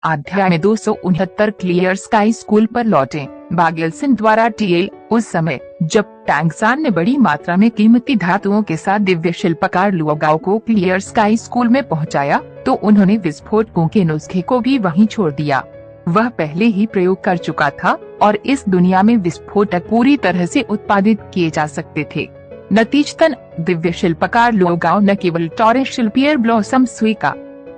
अध्याय में 269 clear sky school पर लौटे। बागेलसन द्वारा टीएल। उस समय जब टैंगसान ने बड़ी मात्रा में कीमती धातुओं के साथ दिव्य शिल्पकार लुओ गाओ को क्लियर स्काई स्कूल में पहुंचाया, तो उन्होंने विस्फोटकों के नुस्खे को भी वहीं छोड़ दिया। वह पहले ही प्रयोग कर चुका था और इस दुनिया में विस्फोटक पूरी तरह से उत्पादित किए जा सकते थे। नतीजतन दिव्य शिल्पकार लुओ गाओ न केवल टॉरेंशियल पियर ब्लॉसम सुई का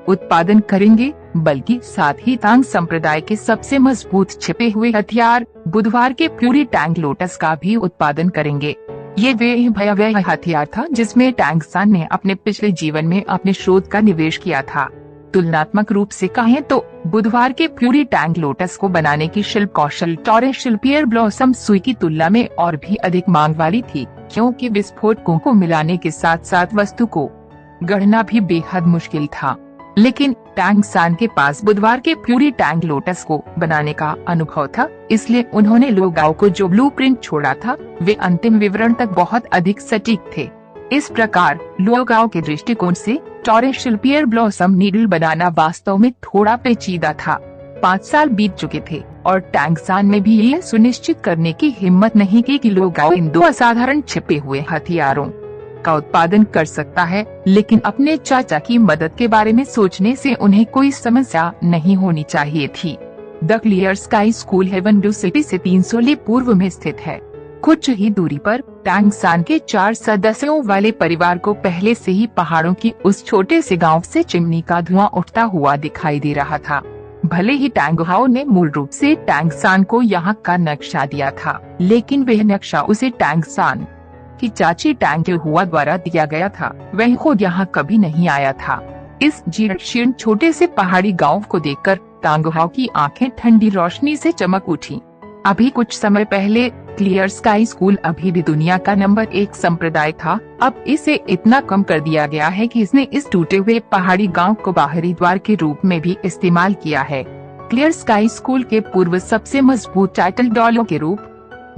उत्पादन करेंगे, बल्कि साथ ही तांग संप्रदाय के सबसे मजबूत छिपे हुए हथियार बुधवार के प्यूरी टैंग लोटस का भी उत्पादन करेंगे। ये वे भयावह हथियार था जिसमें टैंगसान ने अपने पिछले जीवन में अपने शोध का निवेश किया था। तुलनात्मक रूप से कहें तो बुधवार के प्यूरी टैंग लोटस को बनाने की शिल्प कौशल टॉरेंशियल पियर ब्लॉसम सुई की तुलना में और भी अधिक मांग वाली थी, क्योंकि विस्फोटकों को मिलाने के साथ साथ वस्तु को गढ़ना भी बेहद मुश्किल था। लेकिन टैंगसान के पास बुधवार के प्यूरी टैंग लोटस को बनाने का अनुभव था, इसलिए उन्होंने लुओ गाओ को जो ब्लूप्रिंट छोड़ा था वे अंतिम विवरण तक बहुत अधिक सटीक थे। इस प्रकार लुओ गाओ के दृष्टिकोण से टॉरेंशियल पियर ब्लॉसम नीडल बनाना वास्तव में थोड़ा पेचीदा था। 5 साल बीत चुके थे और टैंगसान ने भी यह सुनिश्चित करने की हिम्मत नहीं की कि लुओ गाओ इन दो असाधारण छिपे हुए हथियारों का उत्पादन कर सकता है, लेकिन अपने चाचा की मदद के बारे में सोचने से उन्हें कोई समस्या नहीं होनी चाहिए थी। द क्लियर स्काई स्कूल हेवनड्यू सिटी से 300 ली पूर्व में स्थित है। कुछ ही दूरी पर टैंगसान के 4 सदस्यों वाले परिवार को पहले से ही पहाड़ों की उस छोटे से गांव से चिमनी का धुआं उठता हुआ दिखाई दे रहा था। भले ही टैंगहाओ ने मूल रूप से टैंगसान को यहाँ का नक्शा दिया था, लेकिन वह नक्शा उसे टैंगसान की चाची टैंगहुआ द्वारा दिया गया था। वह खुद यहाँ कभी नहीं आया था। इस जीर्ण छोटे से पहाड़ी गांव को देखकर टैंगहाओ की आंखें ठंडी रोशनी से चमक उठी। अभी कुछ समय पहले क्लियर स्काई स्कूल अभी भी दुनिया का नंबर 1 संप्रदाय था। अब इसे इतना कम कर दिया गया है कि इसने इस टूटे हुए पहाड़ी गांव को बाहरी द्वार के रूप में भी इस्तेमाल किया है। क्लियर स्काई स्कूल के पूर्व सबसे मजबूत टाइटल डॉलों के रूप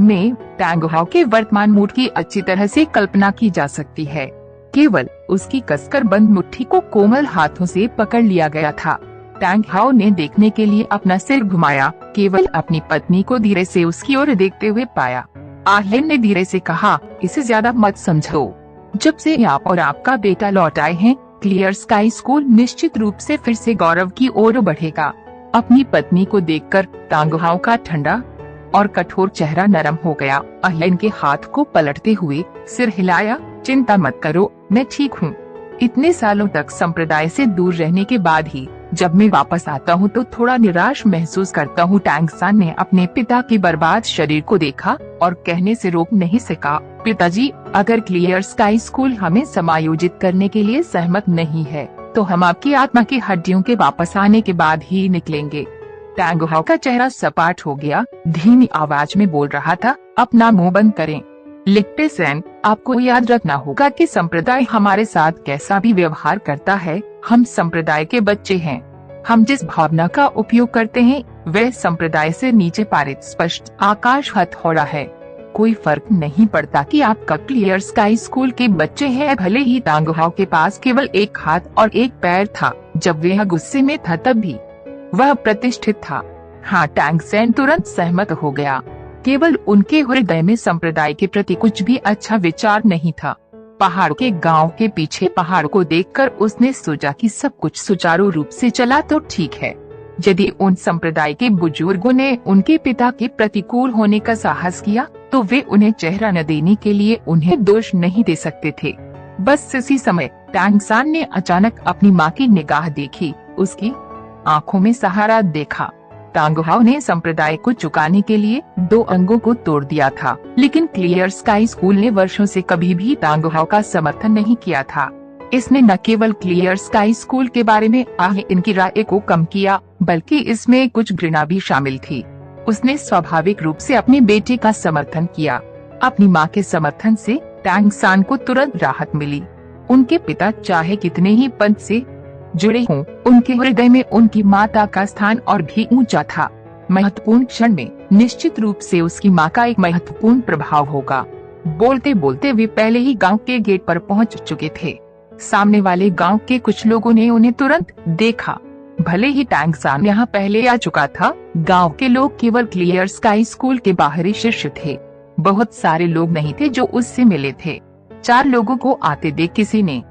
में टैंगहाओ के वर्तमान मूड की अच्छी तरह से कल्पना की जा सकती है। केवल उसकी कसकर बंद मुट्ठी को कोमल हाथों से पकड़ लिया गया था। टैंगहाओ ने देखने के लिए अपना सिर घुमाया, केवल अपनी पत्नी को धीरे से उसकी ओर देखते हुए पाया। आहलेन ने धीरे से कहा, इसे ज्यादा मत समझो। जब से आप और आपका बेटा लौट आए हैं, क्लियर स्काई स्कूल निश्चित रूप से फिर से गौरव की ओर बढ़ेगा। अपनी पत्नी को देखकर टैंगहाओ का ठंडा और कठोर चेहरा नरम हो गया। आहलेन के हाथ को पलटते हुए सिर हिलाया, चिंता मत करो, मैं ठीक हूँ। इतने सालों तक संप्रदाय से दूर रहने के बाद ही जब मैं वापस आता हूँ तो थोड़ा निराश महसूस करता हूँ। टैंगसान ने अपने पिता के बर्बाद शरीर को देखा और कहने से रोक नहीं सका, पिताजी, अगर क्लियर स्काई स्कूल हमें समायोजित करने के लिए सहमत नहीं है, तो हम आपकी आत्मा की हड्डियों के वापस आने के बाद ही निकलेंगे। टैंगहाओ का चेहरा सपाट हो गया, धीमी आवाज में बोल रहा था, अपना मुंह बंद करें। लिक्टेसेन, आपको याद रखना होगा कि संप्रदाय हमारे साथ कैसा भी व्यवहार करता है, हम संप्रदाय के बच्चे हैं। हम जिस भावना का उपयोग करते हैं वह संप्रदाय से नीचे पारित स्पष्ट आकाश हथौड़ा है। कोई फर्क नहीं पड़ता कि आप कब क्लियर स्काई स्कूल के बच्चे हैं। भले ही टैंगहाओ के पास केवल एक हाथ और एक पैर था, जब वह गुस्से में था तब भी वह प्रतिष्ठित था। हाँ, टैंगसेन तुरंत सहमत हो गया। केवल उनके हृदय में संप्रदाय के प्रति कुछ भी अच्छा विचार नहीं था। पहाड़ के गांव के पीछे पहाड़ को देखकर उसने सोचा कि सब कुछ सुचारू रूप से चला तो ठीक है। यदि उन संप्रदाय के बुजुर्गों ने उनके पिता के प्रतिकूल होने का साहस किया, तो वे उन्हें चेहरा न देने के लिए उन्हें दोष नहीं दे सकते थे। बस इसी समय टैंगसान ने अचानक अपनी माँ की निगाह देखी, उसकी आँखों में सहारा देखा। टैंगहाओ ने संप्रदाय को चुकाने के लिए 2 अंगों को तोड़ दिया था, लेकिन क्लियर स्काई स्कूल ने वर्षों से कभी भी टैंगहाओ का समर्थन नहीं किया था। इसने न केवल क्लियर स्काई स्कूल के बारे में इनकी राय को कम किया, बल्कि इसमें कुछ घृणा भी शामिल थी। उसने स्वाभाविक रूप से अपने बेटे का समर्थन किया। अपनी माँ के समर्थन से टैंगसान को तुरंत राहत मिली। उनके पिता चाहे कितने ही पद से जुड़े हों, उनके हृदय में उनकी माता का स्थान और भी ऊंचा था। महत्वपूर्ण क्षण में निश्चित रूप से उसकी माँ का एक महत्वपूर्ण प्रभाव होगा। बोलते बोलते वे पहले ही गांव के गेट पर पहुंच चुके थे। सामने वाले गांव के कुछ लोगों ने उन्हें तुरंत देखा। भले ही टैंगसान यहाँ पहले आ चुका था, गांव के लोग केवल क्लियर स्काई स्कूल के बाहरी शिष्य थे। बहुत सारे लोग नहीं थे जो उससे मिले थे। 4 लोगों को आते देख किसी ने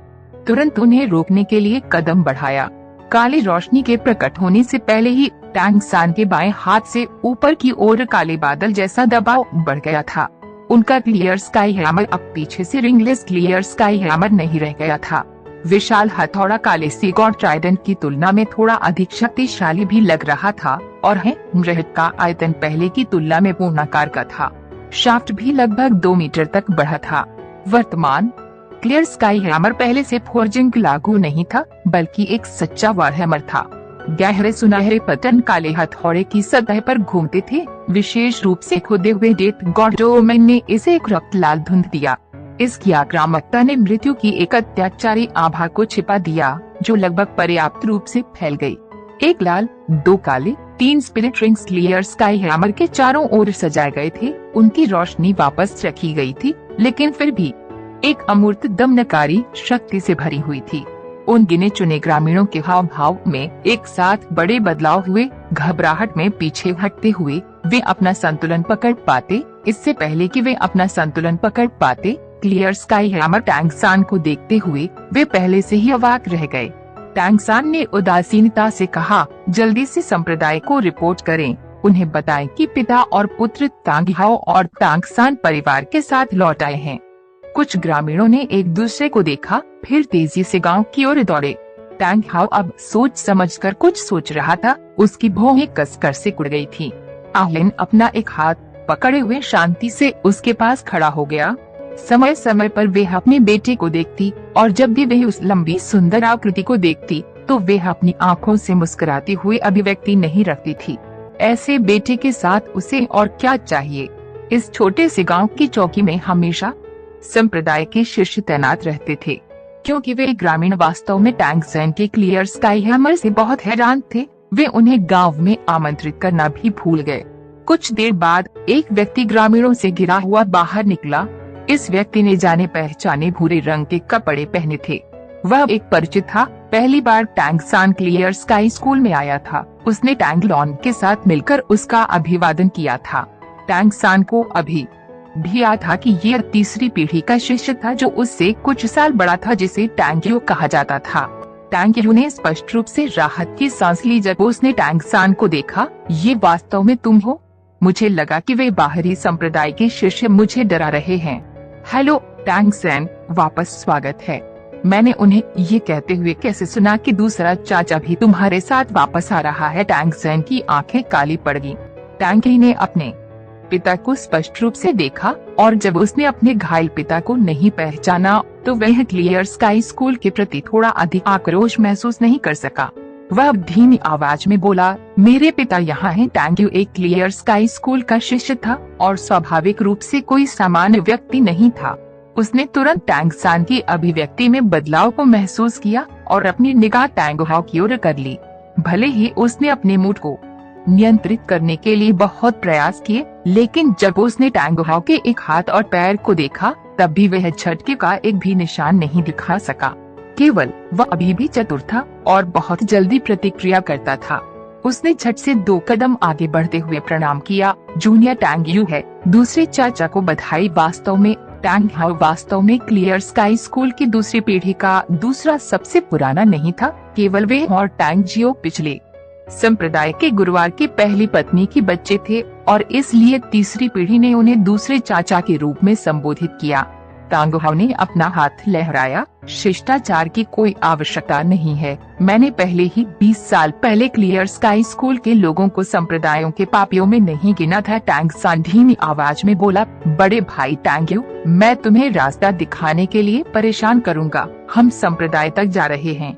तुरंत उन्हें रोकने के लिए कदम बढ़ाया। काली रोशनी के प्रकट होने से पहले ही टैंगसान के बाएं हाथ से ऊपर की ओर काले बादल जैसा दबाव बढ़ गया था। उनका क्लियर स्काई हैमर अब पीछे से रिंगलेस क्लियर स्काई हैमर नहीं रह गया था। विशाल हथौड़ा काले सीगॉड ट्राइडेंट की तुलना में थोड़ा अधिक शक्तिशाली भी लग रहा था और हैमर का आयतन पहले की तुलना में पूर्णाकार का था। शाफ्ट भी लगभग 2 मीटर तक बढ़ा था। वर्तमान क्लियर स्काई हैमर पहले से फोर्जिंग लागू नहीं था, बल्कि एक सच्चा वारहैमर था। गहरे सुनहरे पतन काले हथौड़े की सतह पर घूमते थे। विशेष रूप से खुदे हुए डेथ गॉड डोमेन ने इसे एक रक्त लाल धुंध दिया। इसकी आक्रामकता ने मृत्यु की एक अत्याचारी आभा को छिपा दिया, जो लगभग पर्याप्त रूप से फैल गई। 1 लाल, 2 काले, 3 spirit rings clear sky hammer के चारों ओर सजाए गए थे। उनकी रोशनी वापस रखी गई थी, लेकिन फिर भी एक अमूर्त दमनकारी शक्ति से भरी हुई थी। उन गिने चुने ग्रामीणों के हाव भाव में एक साथ बड़े बदलाव हुए। घबराहट में पीछे हटते हुए वे अपना संतुलन पकड़ पाते। इससे पहले कि वे अपना संतुलन पकड़ पाते, क्लियर स्काई हैमर टैंगसान को देखते हुए वे पहले से ही अवाक रह गए। टैंगसान ने उदासीनता से कहा, जल्दी से संप्रदाय को रिपोर्ट करें। उन्हें बताएं कि पिता और पुत्र तांगहाओ और टैंगसान परिवार के साथ लौट आए हैं। कुछ ग्रामीणों ने एक दूसरे को देखा, फिर तेजी से गांव की ओर दौड़े। टैंगहाओ अब सोच समझकर कुछ सोच रहा था। उसकी भौहें कसकर सिकुड़ गई थी। आहलिन अपना एक हाथ पकड़े हुए शांति से उसके पास खड़ा हो गया। समय समय पर वे अपने बेटे को देखती और जब भी वे उस लंबी सुंदर आकृति को देखती तो वे अपनी आंखों से मुस्कुराती हुई अभिव्यक्ति नहीं रखती थी। ऐसे बेटे के साथ उसे और क्या चाहिए। इस छोटे से गांव की चौकी में हमेशा संप्रदाय के शिष्य तैनात रहते थे, क्योंकि वे ग्रामीण वास्तव में टैंगसान के क्लियर स्काई हैमर से बहुत हैरान थे। वे उन्हें गांव में आमंत्रित करना भी भूल गए। कुछ देर बाद एक व्यक्ति ग्रामीणों से घिरा हुआ बाहर निकला। इस व्यक्ति ने जाने पहचाने भूरे रंग के कपड़े पहने थे। वह एक परिचित था। पहली बार टैंगसान क्लियर स्काई स्कूल में आया था। उसने टैंगलॉन के साथ मिलकर उसका अभिवादन किया था। टैंगसान को अभी भी याद था कि यह तीसरी पीढ़ी का शिष्य था जो उससे कुछ साल बड़ा था, जिसे टैंगयू कहा जाता था। टैंगयू ने स्पष्ट रूप से राहत की सांस ली जब उसने टैंगसान को देखा। ये वास्तव में तुम हो? मुझे लगा कि वे बाहरी संप्रदाय के शिष्य मुझे डरा रहे हैं। हेलो टैंगसान, वापस स्वागत है। मैंने उन्हें ये कहते हुए कैसे सुना कि दूसरा चाचा भी तुम्हारे साथ वापस आ रहा है। टैंगसान की आंखें काली पड़ गईं। टैंगयू ने अपने पिता को स्पष्ट रूप से देखा और जब उसने अपने घायल पिता को नहीं पहचाना तो वह क्लियर स्काई स्कूल के प्रति थोड़ा अधिक आक्रोश महसूस नहीं कर सका। वह धीमी आवाज में बोला, मेरे पिता यहाँ हैं। टैंगयू एक क्लियर स्काई स्कूल का शिष्य था और स्वाभाविक रूप से कोई सामान्य व्यक्ति नहीं था। उसने तुरंत टैंगसान की अभिव्यक्ति में बदलाव को महसूस किया और अपनी निगाह टैंगहाओ की ओर कर ली। भले ही उसने अपने मूड को नियंत्रित करने के लिए बहुत प्रयास किए, लेकिन जब उसने टैंगहाओ के एक हाथ और पैर को देखा तब भी वह झटके का एक भी निशान नहीं दिखा सका। केवल वह अभी भी चतुर था और बहुत जल्दी प्रतिक्रिया करता था। उसने झट से 2 कदम आगे बढ़ते हुए प्रणाम किया। जूनियर टैंगयू है। दूसरे चाचा को बधाई। टैंगहाओ वास्तव में क्लियर स्काई स्कूल की दूसरी पीढ़ी का दूसरा सबसे पुराना नहीं था। केवल वे और टैंगजियो पिछले संप्रदाय के गुरुवार की पहली पत्नी की बच्चे थे और इसलिए तीसरी पीढ़ी ने उन्हें दूसरे चाचा के रूप में संबोधित किया। टैंगहाओ ने अपना हाथ लहराया। शिष्टाचार की कोई आवश्यकता नहीं है। मैंने पहले ही 20 साल पहले क्लियर स्काई स्कूल के लोगों को संप्रदायों के पापियों में नहीं गिना था। टैंगसान धीमी आवाज में बोला, बड़े भाई टैंगयू, मैं तुम्हें रास्ता दिखाने के लिए परेशान करूँगा। हम संप्रदाय तक जा रहे हैं।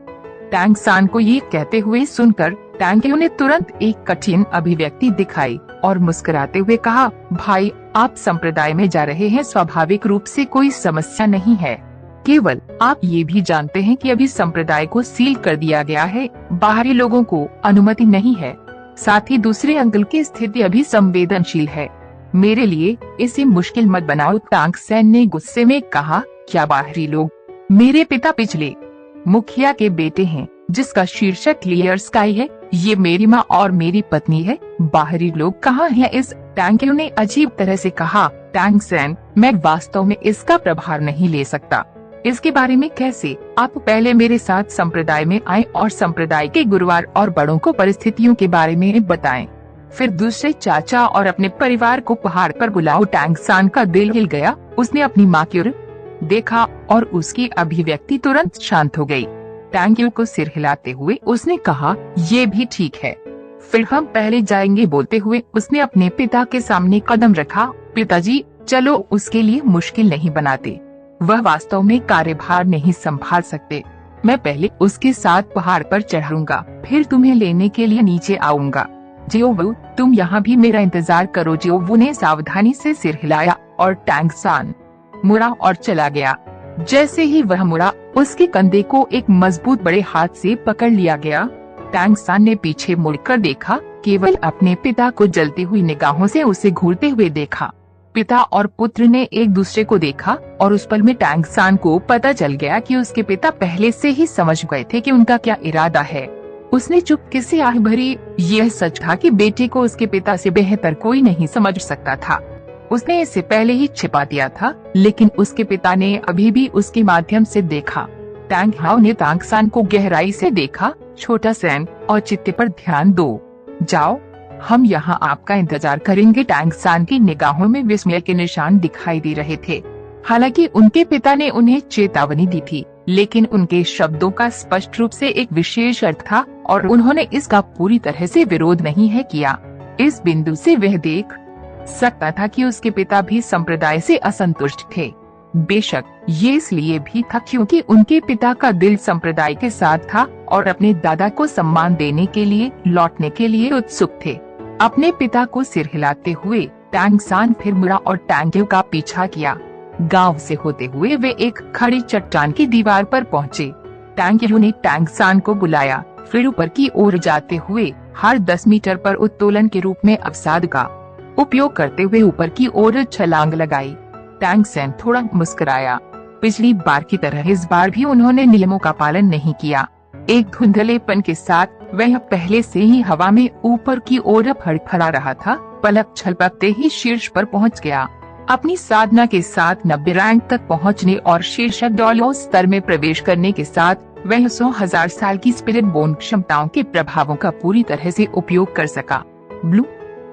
टैंगसान को ये कहते हुए सुनकर टैंगयू ने तुरंत एक कठिन अभिव्यक्ति दिखाई और मुस्कुराते हुए कहा, भाई आप संप्रदाय में जा रहे हैं, स्वाभाविक रूप से कोई समस्या नहीं है। केवल आप ये भी जानते हैं कि अभी संप्रदाय को सील कर दिया गया है, बाहरी लोगों को अनुमति नहीं है। साथ ही दूसरे अंकल की स्थिति अभी संवेदनशील है। मेरे लिए इसे मुश्किल मत बनाओ। टैंगसान ने गुस्से में कहा, क्या बाहरी लोग? मेरे पिता पिछले मुखिया के बेटे हैं। जिसका शीर्षक क्लियर स्काई है। ये मेरी माँ और मेरी पत्नी है, बाहरी लोग कहाँ हैं? इस टैंक यू ने अजीब तरह से कहा। टैंक्सन, मैं वास्तव में इसका प्रभार नहीं ले सकता। इसके बारे में कैसे? आप पहले मेरे साथ संप्रदाय में आए और संप्रदाय के गुरुवार और बड़ों को परिस्थितियों के बारे में बताएं। फिर दूसरे चाचा और अपने परिवार को पहाड़ पर बुलाओ। टैंक्सन का दिल हिल गया। उसने अपनी माँ की ओर देखा और उसकी अभिव्यक्ति तुरंत शांत हो गई। टैंक यू को सिर हिलाते हुए उसने कहा, ये भी ठीक है, फिर हम पहले जाएंगे। बोलते हुए उसने अपने पिता के सामने कदम रखा। पिताजी, चलो उसके लिए मुश्किल नहीं बनाते, वह वास्तव में कार्यभार नहीं संभाल सकते। मैं पहले उसके साथ पहाड़ पर चढ़ूंगा, फिर तुम्हें लेने के लिए नीचे आऊंगा। जियोवू, तुम यहाँ भी मेरा इंतजार करो। जियोवू ने सावधानी से सिर हिलाया और टैंक्सन मुड़ा और चला गया। जैसे ही वह मुड़ा, उसके कंधे को एक मजबूत बड़े हाथ से पकड़ लिया गया। टैंक्सन ने पीछे मुड़कर देखा, केवल अपने पिता को जलती हुई निगाहों से उसे घूरते हुए देखा। पिता और पुत्र ने एक दूसरे को देखा और उस पल में टैंक्सन को पता चल गया कि उसके पिता पहले से ही समझ गए थे कि उनका क्या इरादा है। उसने चुपके से आह भरी। यह सच था कि बेटे को उसके पिता से बेहतर कोई नहीं समझ सकता था। उसने इसे पहले ही छिपा दिया था, लेकिन उसके पिता ने अभी भी उसके माध्यम से देखा। टैंक हाउ ने टैंक्सन को गहराई से देखा। छोटा सैन, औचित्य पर ध्यान दो, जाओ, हम यहाँ आपका इंतजार करेंगे। टैंक्सन की निगाहों में विस्मय के निशान दिखाई दे रहे थे। हालांकि उनके पिता ने उन्हें चेतावनी दी थी, लेकिन उनके शब्दों का स्पष्ट रूप से एक विशेष अर्थ था और उन्होंने इसका पूरी तरह से विरोध नहीं है किया। इस बिंदु से वह देख सकता था कि उसके पिता भी संप्रदाय से असंतुष्ट थे। बेशक ये इसलिए भी था क्योंकि उनके पिता का दिल संप्रदाय के साथ था और अपने दादा को सम्मान देने के लिए लौटने के लिए उत्सुक थे। अपने पिता को सिर हिलाते हुए टैंक्सन फिर मुड़ा और टैंक यू का पीछा किया। गांव से होते हुए वे एक खड़ी चट्टान की दीवार पर पहुँचे। टैंक यू ने टैंक्सन को बुलाया, फिर ऊपर की ओर जाते हुए हर 10 मीटर पर उत्तोलन के रूप में अवसाद का उपयोग करते हुए ऊपर की ओर छलांग लगाई। टैंक्सन थोड़ा मुस्कुराया। पिछली बार की तरह इस बार भी उन्होंने नियमों का पालन नहीं किया। एक धुंधलेपन के साथ वह पहले से ही हवा में ऊपर की ओर फड़फड़ा रहा था। पलक झपकते ही शीर्ष पर पहुंच गया। अपनी साधना के साथ 90 रैंक तक पहुंचने और शीर्ष डॉलो स्तर में प्रवेश करने के साथ वह 100,000 साल की स्पिरिट बोन क्षमताओं के प्रभावों का पूरी तरह से उपयोग कर सका। ब्लू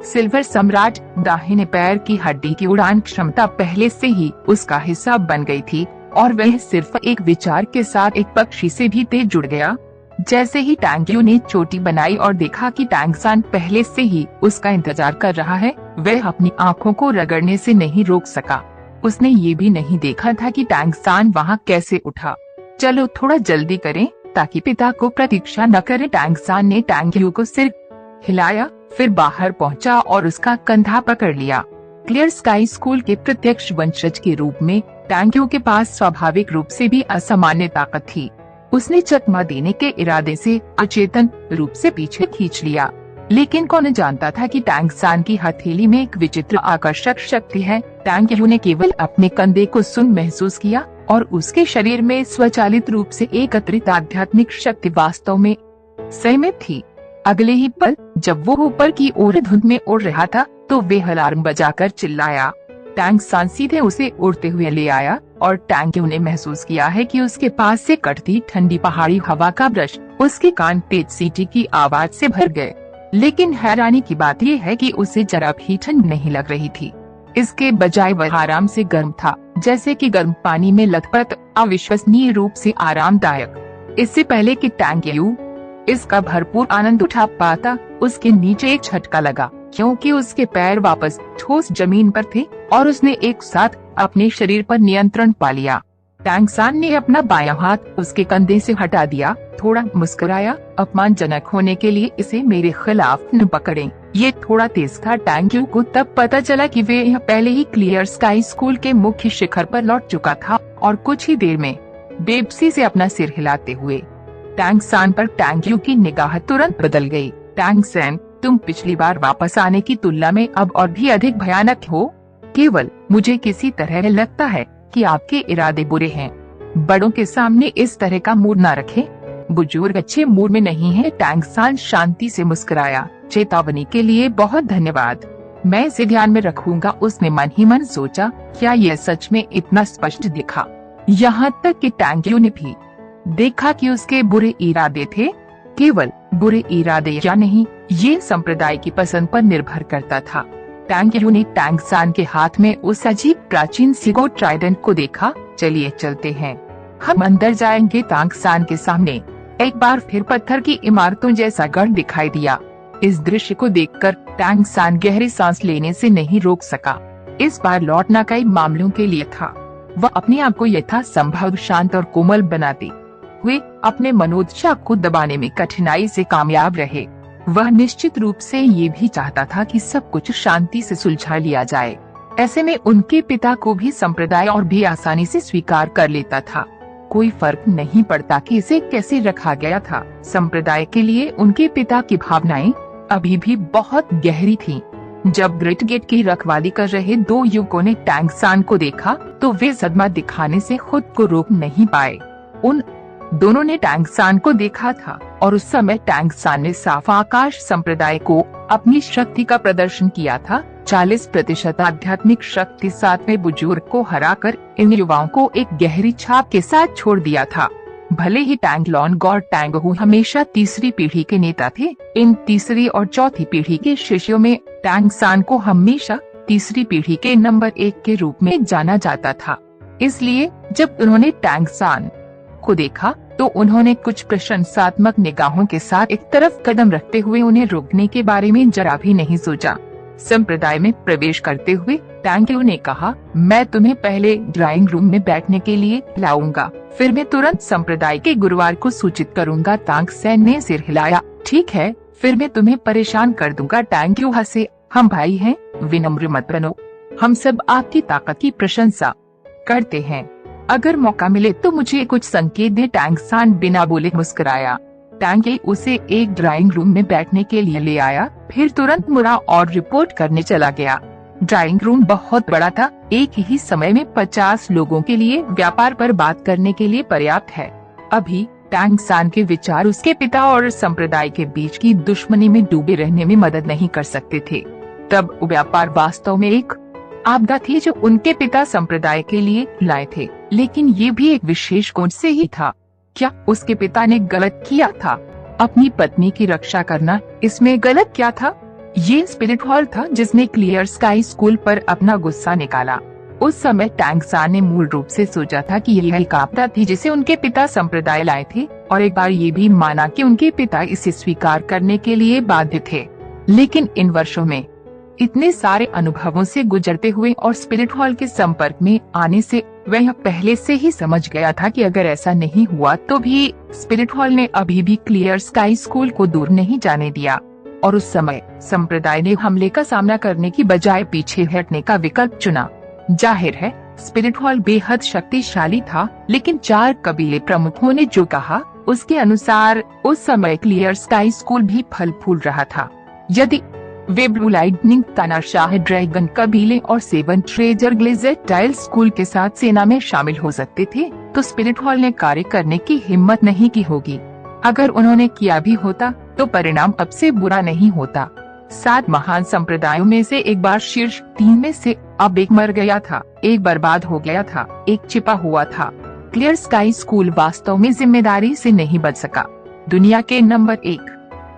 सिल्वर सम्राट, दाहिने पैर की हड्डी की उड़ान क्षमता पहले से ही उसका हिस्सा बन गई थी और वह सिर्फ एक विचार के साथ एक पक्षी से भी तेज जुड़ गया। जैसे ही टैंक यू ने चोटी बनाई और देखा कि टैंक्सन पहले से ही उसका इंतजार कर रहा है, वह अपनी आंखों को रगड़ने से नहीं रोक सका। उसने ये भी नहीं देखा था कि टैंक्सन वहाँ कैसे उठा। चलो थोड़ा जल्दी करें ताकि पिता को प्रतीक्षा न करे। टैंक्सन ने टैंक यू को सिर हिलाया, फिर बाहर पहुंचा और उसका कंधा पकड़ लिया। क्लियर स्काई स्कूल के प्रत्यक्ष वंशज के रूप में टैंक यू के पास स्वाभाविक रूप से भी असामान्य ताकत थी। उसने चकमा देने के इरादे से अचेतन रूप से पीछे खींच लिया, लेकिन कौन जानता था कि टैंक्सन की हथेली में एक विचित्र आकर्षक शक्ति है। टैंक यू ने केवल अपने कंधे को सुन महसूस किया और उसके शरीर में स्वचालित रूप से एकत्रित आध्यात्मिक शक्ति वास्तव में सहमत थी। अगले ही पल जब वो ऊपर की ओर धुंध में उड़ रहा था तो वे अलार्म बजाकर चिल्लाया। टैंक्सन सीधे उसे उड़ते हुए ले आया और टैंक यू ने महसूस किया है कि उसके पास से कटती ठंडी पहाड़ी हवा का ब्रश उसके कान तेज सीटी की आवाज से भर गए। लेकिन हैरानी की बात यह है कि उसे जरा भी ठंड नहीं लग रही थी। इसके बजाय वह आराम से गर्म था, जैसे कि गर्म पानी में लथपथ, अविश्वसनीय रूप से आरामदायक। इससे पहले कि टैंक यू इसका भरपूर आनंद उठा पाता, उसके नीचे एक झटका लगा क्योंकि उसके पैर वापस ठोस जमीन पर थे और उसने एक साथ अपने शरीर पर नियंत्रण पा लिया। टैंक्सन ने अपना बायां हाथ उसके कंधे से हटा दिया, थोड़ा मुस्कुराया। अपमानजनक होने के लिए इसे मेरे खिलाफ न पकड़ें। ये थोड़ा तेज था। टैंक यू को तब पता चला कि वे यह पहले ही क्लियर स्काई स्कूल के मुख्य शिखर पर लौट चुका था और कुछ ही देर में बेबसी से अपना सिर हिलाते हुए टैंक्सन पर टैंक यू की निगाह तुरंत बदल गई। टैंक्सन, तुम पिछली बार वापस आने की तुलना में अब और भी अधिक भयानक हो। केवल मुझे किसी तरह लगता है कि आपके इरादे बुरे हैं। बड़ों के सामने इस तरह का मूड न रखें। बुजुर्ग अच्छे मूड में नहीं है। टैंग सान शांति से मुस्कुराया। चेतावनी के लिए बहुत धन्यवाद, मैं इसे ध्यान में रखूंगा। उसने मन ही मन सोचा, क्या यह सच में इतना स्पष्ट दिखा? यहाँ तक कि टैंग यू ने भी देखा कि उसके बुरे इरादे थे। केवल बुरे इरादे या नहीं, ये संप्रदाय की पसंद पर निर्भर करता था। टैंग यू ने टैंग सान के हाथ में उस अजीब प्राचीन सिगो ट्राइडेंट को देखा। चलिए चलते हैं, हम अंदर जाएंगे। टैंग सान के सामने एक बार फिर पत्थर की इमारतों जैसा गढ़ दिखाई दिया। इस दृश्य को देखकर टैंग सान गहरी सांस लेने से नहीं रोक सका। इस बार लौटना कई मामलों के लिए था। वह अपने आप को यथासंभव शांत और कोमल बनाते हुए अपने मनोदशा को दबाने में कठिनाई से कामयाब रहे। वह निश्चित रूप से ये भी चाहता था कि सब कुछ शांति से सुलझा लिया जाए। ऐसे में उनके पिता को भी संप्रदाय और भी आसानी से स्वीकार कर लेता था। कोई फर्क नहीं पड़ता कि इसे कैसे रखा गया था। संप्रदाय के लिए उनके पिता की भावनाएं अभी भी बहुत गहरी थीं। जब ग्रेट गेट की रखवाली कर रहे दो युवकों ने टैंग सान को देखा तो वे सदमा दिखाने से खुद को रोक नहीं पाए। उन दोनों ने टैंग सान को देखा था और उस समय टैंग सान ने साफ आकाश संप्रदाय को अपनी शक्ति का प्रदर्शन किया था। 40% आध्यात्मिक शक्ति साथ में बुजुर्ग को हराकर इन युवाओं को एक गहरी छाप के साथ छोड़ दिया था। भले ही टैंग लॉन्ग और टैंग हू हमेशा तीसरी पीढ़ी के नेता थे, इन तीसरी और चौथी पीढ़ी के शिष्यों में टैंग सान को हमेशा तीसरी पीढ़ी के नंबर 1 के रूप में जाना जाता था। इसलिए जब उन्होंने टैंग सान को देखा तो उन्होंने कुछ प्रशंसात्मक निगाहों के साथ एक तरफ कदम रखते हुए उन्हें रोकने के बारे में जरा भी नहीं सोचा। संप्रदाय में प्रवेश करते हुए टैंग यू ने कहा, मैं तुम्हें पहले ड्राइंग रूम में बैठने के लिए लाऊंगा, फिर मैं तुरंत संप्रदाय के गुरुवार को सूचित करूंगा। टैंग सान ने सिर हिलाया। ठीक है, फिर मैं तुम्हें परेशान कर दूंगा। टैंग यू हंसे, हम भाई हैं, विनम्र मत बनो, हम सब आपकी ताकत की प्रशंसा करते हैं। अगर मौका मिले तो मुझे कुछ संकेत दे। टैंग सान बिना बोले मुस्कुराया। टैंग उसे एक ड्राइंग रूम में बैठने के लिए ले आया, फिर तुरंत मुड़ा और रिपोर्ट करने चला गया। ड्राइंग रूम बहुत बड़ा था, एक ही समय में 50 लोगों के लिए व्यापार पर बात करने के लिए पर्याप्त है। अभी टैंग सान के विचार उसके पिता और संप्रदाय के बीच की दुश्मनी में डूबे रहने में मदद नहीं कर सकते थे। तब व्यापार वास्तव में एक आपदा थी जो उनके पिता संप्रदाय के लिए लाए थे, लेकिन ये भी एक विशेष गुण से ही था। क्या उसके पिता ने गलत किया था? अपनी पत्नी की रक्षा करना, इसमें गलत क्या था? ये स्पिरिट हॉल था जिसने क्लियर स्काई स्कूल पर अपना गुस्सा निकाला। उस समय टैंग सान ने मूल रूप से सोचा था कि यह एक आपदा थी जिसे उनके पिता संप्रदाय लाए थे, और एक बार ये भी माना कि उनके पिता इसे स्वीकार करने के लिए बाध्य थे। लेकिन इन वर्षों में इतने सारे अनुभवों से गुजरते हुए और स्पिरिट हॉल के संपर्क में आने से वह पहले से ही समझ गया था कि अगर ऐसा नहीं हुआ तो भी स्पिरिट हॉल ने अभी भी क्लियर स्काई स्कूल को दूर नहीं जाने दिया। और उस समय संप्रदाय ने हमले का सामना करने की बजाय पीछे हटने का विकल्प चुना। जाहिर है स्पिरिट हॉल बेहद शक्तिशाली था, लेकिन 4 कबीले प्रमुखों ने जो कहा उसके अनुसार उस समय क्लियर स्काई स्कूल भी फल फूल रहा था। यदि वे ब्लू लाइटनिंग, तानाशाह ड्रैगन कबीले और 7 ट्रेजर ग्लेजर टाइल स्कूल के साथ सेना में शामिल हो सकते थे, तो स्पिरिट हॉल ने कार्य करने की हिम्मत नहीं की होगी। अगर उन्होंने किया भी होता तो परिणाम अब से बुरा नहीं होता। 7 महान संप्रदायों में से एक बार शीर्ष 3 में से अब एक मर गया था, एक बर्बाद हो गया था, एक छिपा हुआ था। क्लियर स्काई स्कूल वास्तव में जिम्मेदारी से नहीं बच सका। दुनिया के नंबर 1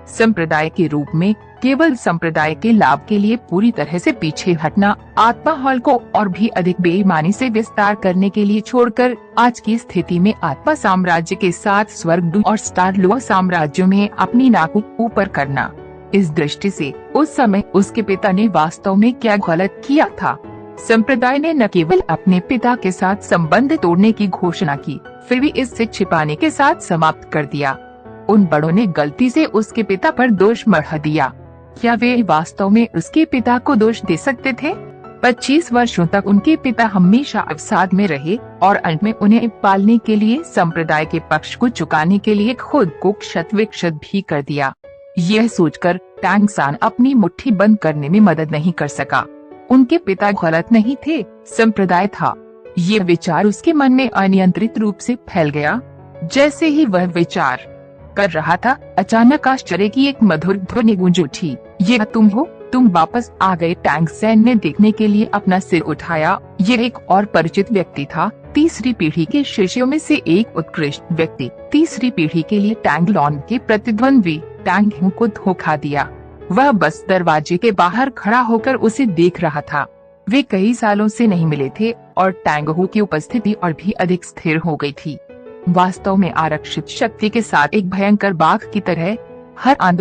संप्रदाय के रूप में केवल संप्रदाय के लाभ के लिए पूरी तरह से पीछे हटना, आत्मा हॉल को और भी अधिक बेईमानी से विस्तार करने के लिए छोड़कर आज की स्थिति में आत्मा साम्राज्य के साथ स्वर्गदूत और स्टार लोअर साम्राज्यों में अपनी नाक ऊपर करना। इस दृष्टि से उस समय उसके पिता ने वास्तव में क्या गलत किया था? संप्रदाय ने न केवल अपने पिता के साथ संबंध तोड़ने की घोषणा की, फिर भी इससे छिपाने के साथ समाप्त कर दिया। उन बड़ों ने गलती से उसके पिता पर दोष मढ़ा दिया। क्या वे वास्तव में उसके पिता को दोष दे सकते थे? 25 वर्षों तक उनके पिता हमेशा अवसाद में रहे और अंत में उन्हें पालने के लिए संप्रदाय के पक्ष को चुकाने के लिए खुद को क्षत विक्षत भी कर दिया। यह सोचकर टैंग सान अपनी मुट्ठी बंद करने में मदद नहीं कर सका। उनके पिता गलत नहीं थे, संप्रदाय था। ये विचार उसके मन में अनियंत्रित रूप से फैल गया। जैसे ही वह विचार कर रहा था, अचानक आश्चर्य की एक मधुर ध्वनि गूंज उठी। ये तुम हो? तुम वापस आ गए। टैंग सैन ने देखने के लिए अपना सिर उठाया। ये एक और परिचित व्यक्ति था, तीसरी पीढ़ी के शिष्यों में से एक उत्कृष्ट व्यक्ति। तीसरी पीढ़ी के लिए टैंग लॉन के प्रतिद्वंद्वी टैंग हू को धोखा दिया। वह बस दरवाजे के बाहर खड़ा होकर उसे देख रहा था। वे कई सालों से नहीं मिले थे और टैंग हू की उपस्थिति और भी अधिक स्थिर हो गई थी। वास्तव में आरक्षित शक्ति के साथ एक भयंकर बाघ की तरह हर